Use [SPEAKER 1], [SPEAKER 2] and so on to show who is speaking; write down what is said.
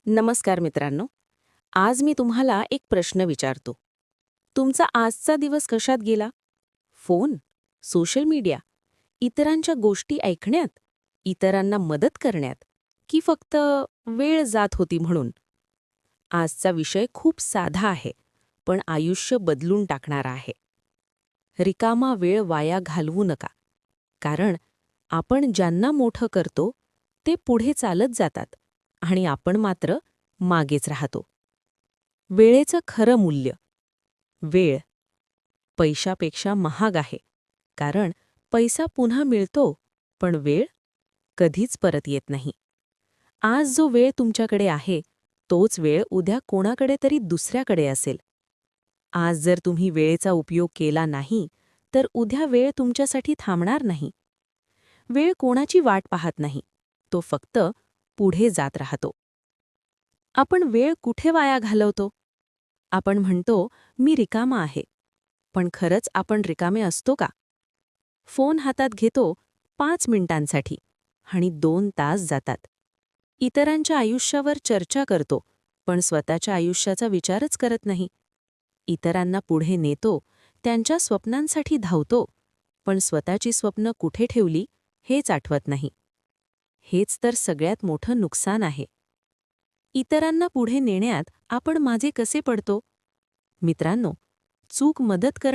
[SPEAKER 1] नमस्कार मित्रांनो. आज मी तुम्हाला एक प्रश्न विचारतो. तुमचा आजचा दिवस कशात गेला? फोन, सोशल मीडिया, इतरांच्या गोष्टी ऐकण्यात, इतरांना मदत करण्यात, की फक्त वेळ जात होती म्हणून? आजचा विषय खूप साधा आहे, पण आयुष्य बदलून टाकणारा आहे. रिकामा वेळ वाया घालवू नका. कारण आपण ज्यांना मोठं करतो ते पुढे चालत जातात आणि आपण मात्र मागेच राहतो. वेळेचं खरं मूल्य. वेळ पैशापेक्षा महाग आहे. कारण पैसा पुन्हा मिळतो, पण वेळ कधीच परत येत नाही. आज जो वेळ तुमच्याकडे आहे, तोच वेळ उद्या कोणाकडे तरी दुसऱ्याकडे असेल. आज जर तुम्ही वेळेचा उपयोग केला नाही, तर उद्या वेळ तुमच्यासाठी थांबणार नाही. वेळ कोणाची वाट पाहत नाही, तो फक्त पुढे जात राहतो. आपण वेळ कुठे वाया घालवतो? आपण म्हणतो, मी रिकामा आहे. पण खरंच आपण रिकामे असतो का? फोन हातात घेतो 5 मिनिटांसाठी आणि 2 तास जातात. इतरांच्या आयुष्यावर चर्चा करतो, पण स्वतःच्या आयुष्याचा विचारच करत नाही. इतरांना पुढे नेतो, त्यांच्या स्वप्नांसाठी धावतो, पण स्वतःची स्वप्न कुठे ठेवली हेच आठवत नाही. हेच तर सगळ्यात मोठं नुकसान आहे. इतरांना पुढे नेण्यात आपण मागे कसे पडतो? मित्रांनो, चूक मदत करणे